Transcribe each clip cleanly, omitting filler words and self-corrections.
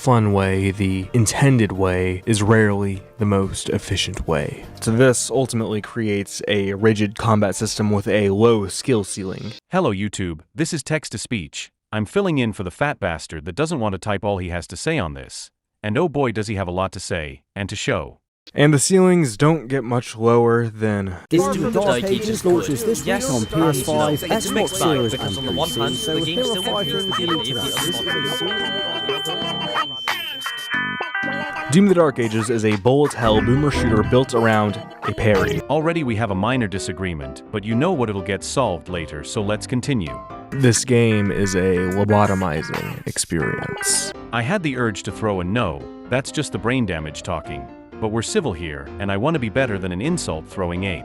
fun way, the intended way, is rarely the most efficient way. So this ultimately creates a rigid combat system with a low skill ceiling. Hello YouTube, this is text-to-speech. I'm filling in for the fat bastard that doesn't want to type all he has to say on this. And oh boy does he have a lot to say, and to show. And the ceilings don't get much lower than... This is the Dark Ages launches this week on PS5, Xbox Series and PC, so here are 5 things you need to know. Doom the Dark Ages is a bullet hell boomer shooter built around a parry. Already we have a minor disagreement, but you know what it'll get solved later, so let's continue. This game is a lobotomizing experience. I had the urge to throw a no, that's just the brain damage talking. But we're civil here, and I want to be better than an insult-throwing ape.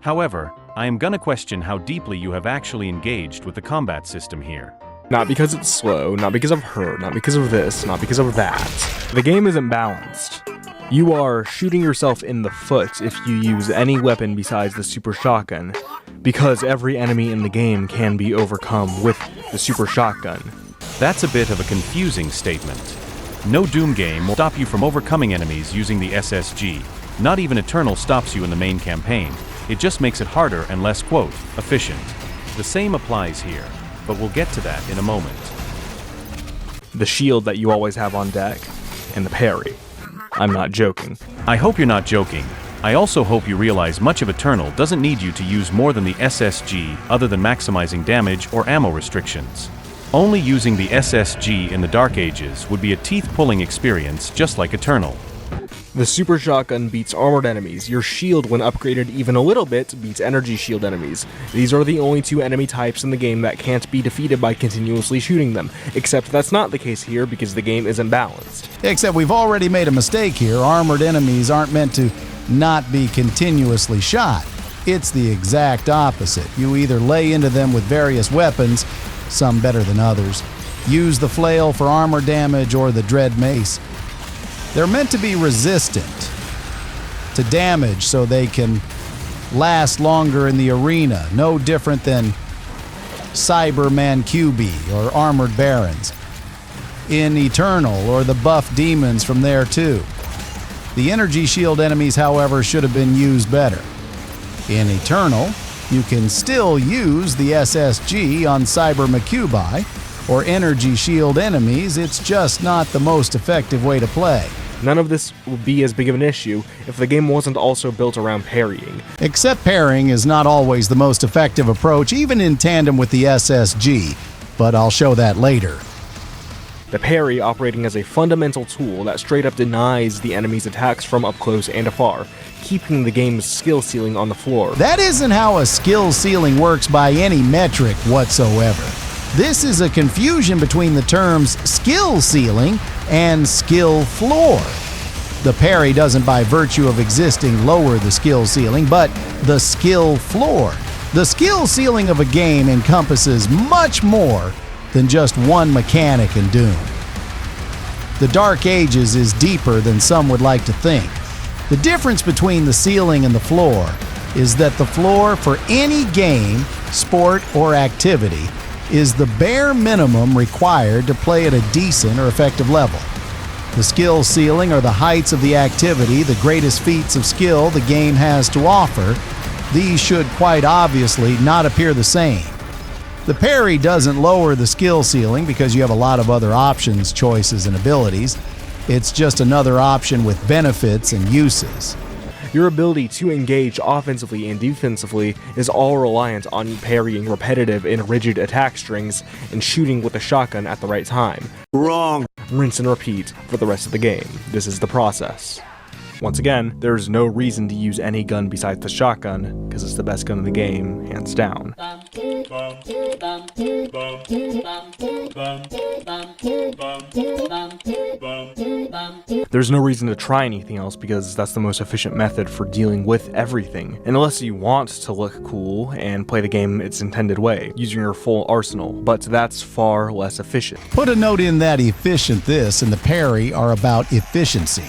However, I am gonna question how deeply you have actually engaged with the combat system here. Not because it's slow, not because of her, not because of this, not because of that. The game isn't balanced. You are shooting yourself in the foot if you use any weapon besides the super shotgun, because every enemy in the game can be overcome with the super shotgun. That's a bit of a confusing statement. No Doom game will stop you from overcoming enemies using the SSG. Not even Eternal stops you in the main campaign. It just makes it harder and less, quote, efficient. The same applies here, but we'll get to that in a moment. The shield that you always have on deck, and the parry. I'm not joking. I hope you're not joking. I also hope you realize much of Eternal doesn't need you to use more than the SSG other than maximizing damage or ammo restrictions. Only using the SSG in the Dark Ages would be a teeth-pulling experience just like Eternal. The super shotgun beats armored enemies. Your shield, when upgraded even a little bit, beats energy shield enemies. These are the only two enemy types in the game that can't be defeated by continuously shooting them. Except that's not the case here because the game isn't balanced. Except we've already made a mistake here. Armored enemies aren't meant to not be continuously shot. It's the exact opposite. You either lay into them with various weapons, some better than others, use the flail for armor damage or the dread mace. They're meant to be resistant to damage so they can last longer in the arena, no different than Cyberman QB or Armored Barons in Eternal or the buff demons from there too. The energy shield enemies, however, should have been used better. In Eternal, you can still use the SSG on Cyber Macubi or energy shield enemies, it's just not the most effective way to play. None of this would be as big of an issue if the game wasn't also built around parrying. Except parrying is not always the most effective approach, even in tandem with the SSG, but I'll show that later. The parry operating as a fundamental tool that straight up denies the enemy's attacks from up close and afar, keeping the game's skill ceiling on the floor. That isn't how a skill ceiling works by any metric whatsoever. This is a confusion between the terms skill ceiling and skill floor. The parry doesn't by virtue of existing lower the skill ceiling, but the skill floor. The skill ceiling of a game encompasses much more than just one mechanic in Doom. The Dark Ages is deeper than some would like to think. The difference between the ceiling and the floor is that the floor for any game, sport, or activity is the bare minimum required to play at a decent or effective level. The skill ceiling are the heights of the activity, the greatest feats of skill the game has to offer. These should quite obviously not appear the same. The parry doesn't lower the skill ceiling because you have a lot of other options, choices, and abilities. It's just another option with benefits and uses. Your ability to engage offensively and defensively is all reliant on parrying repetitive and rigid attack strings and shooting with a shotgun at the right time. Wrong. Rinse and repeat for the rest of the game. This is the process. Once again, there's no reason to use any gun besides the shotgun, because it's the best gun in the game, hands down. There's no reason to try anything else because that's the most efficient method for dealing with everything, unless you want to look cool and play the game its intended way, using your full arsenal, but that's far less efficient. Put a note in that efficient this and the parry are about efficiency.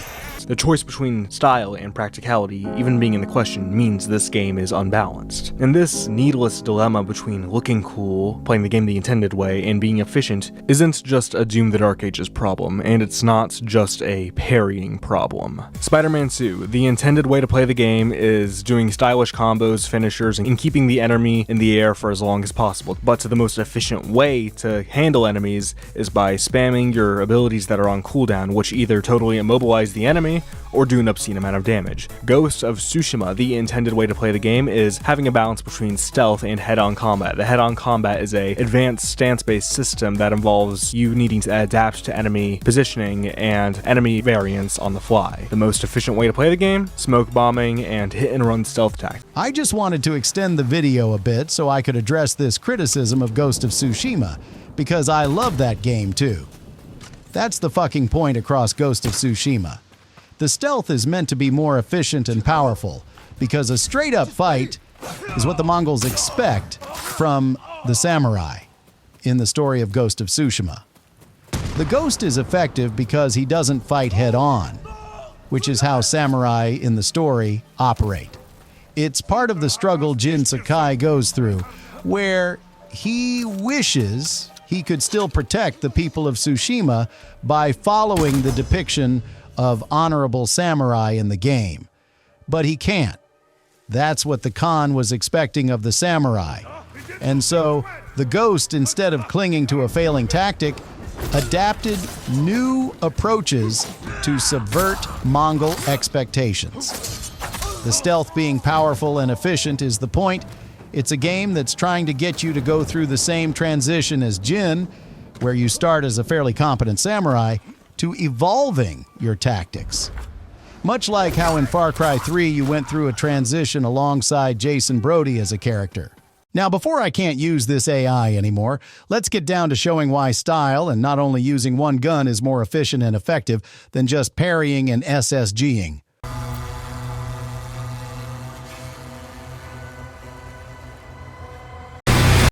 The choice between style and practicality, even being in the question, means this game is unbalanced. And this needless dilemma between looking cool, playing the game the intended way, and being efficient isn't just a Doom the Dark Ages problem, and it's not just a parrying problem. Spider-Man 2, the intended way to play the game is doing stylish combos, finishers, and keeping the enemy in the air for as long as possible, but the most efficient way to handle enemies is by spamming your abilities that are on cooldown, which either totally immobilize the enemy or do an obscene amount of damage. Ghost of Tsushima, the intended way to play the game, is having a balance between stealth and head-on combat. The head-on combat is a advanced stance-based system that involves you needing to adapt to enemy positioning and enemy variants on the fly. The most efficient way to play the game, smoke bombing and hit-and-run stealth tactics. I just wanted to extend the video a bit so I could address this criticism of Ghost of Tsushima, because I love that game too. That's the fucking point across Ghost of Tsushima. The stealth is meant to be more efficient and powerful, because a straight-up fight is what the Mongols expect from the samurai in the story of Ghost of Tsushima. The Ghost is effective because he doesn't fight head-on, which is how samurai in the story operate. It's part of the struggle Jin Sakai goes through, where he wishes he could still protect the people of Tsushima by following the depiction of honorable samurai in the game. But he can't. That's what the Khan was expecting of the samurai. And so, the Ghost, instead of clinging to a failing tactic, adapted new approaches to subvert Mongol expectations. The stealth being powerful and efficient is the point. It's a game that's trying to get you to go through the same transition as Jin, where you start as a fairly competent samurai, to evolving your tactics. Much like how in Far Cry 3 you went through a transition alongside Jason Brody as a character. Now, before I can't use this AI anymore, let's get down to showing why style and not only using one gun is more efficient and effective than just parrying and SSGing.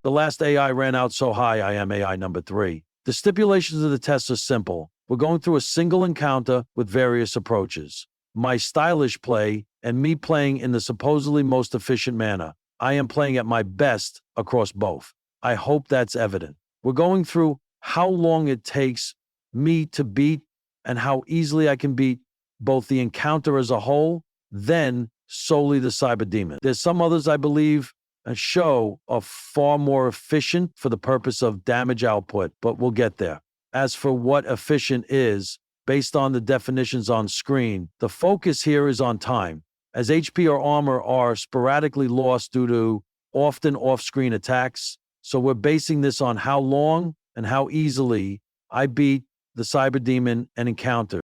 The last AI ran out so high I am AI number 3. The stipulations of the test are simple. We're going through a single encounter with various approaches. My stylish play and me playing in the supposedly most efficient manner. I am playing at my best across both. I hope that's evident. We're going through how long it takes me to beat and how easily I can beat both the encounter as a whole, then solely the cyber demon. There's some others I believe show are far more efficient for the purpose of damage output, but we'll get there. As for what efficient is, based on the definitions on screen, the focus here is on time, as HP or armor are sporadically lost due to often off-screen attacks. So we're basing this on how long and how easily I beat the cyber demon and encounter.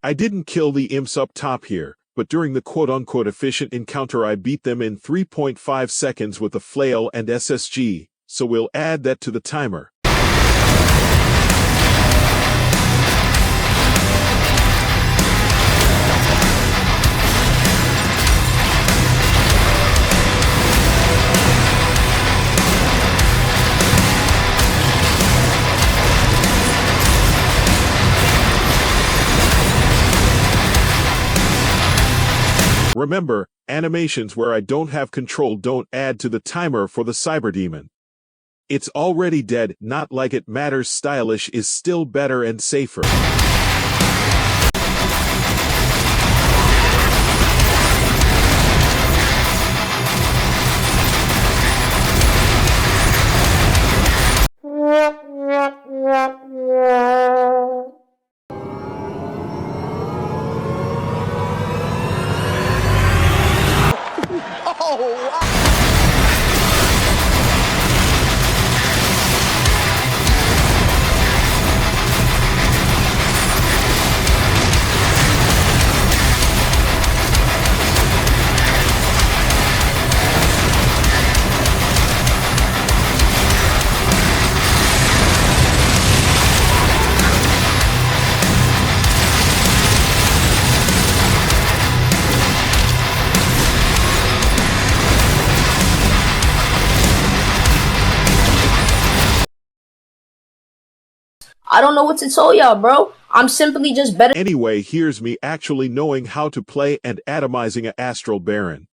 I didn't kill the imps up top here, but during the quote-unquote efficient encounter I beat them in 3.5 seconds with a flail and SSG, so we'll add that to the timer. Remember, animations where I don't have control don't add to the timer for the Cyberdemon. It's already dead, not like it matters. Stylish is still better and safer. I don't know what to tell y'all, bro. I'm simply just better. Anyway, here's me actually knowing how to play and atomizing a Astral Baron.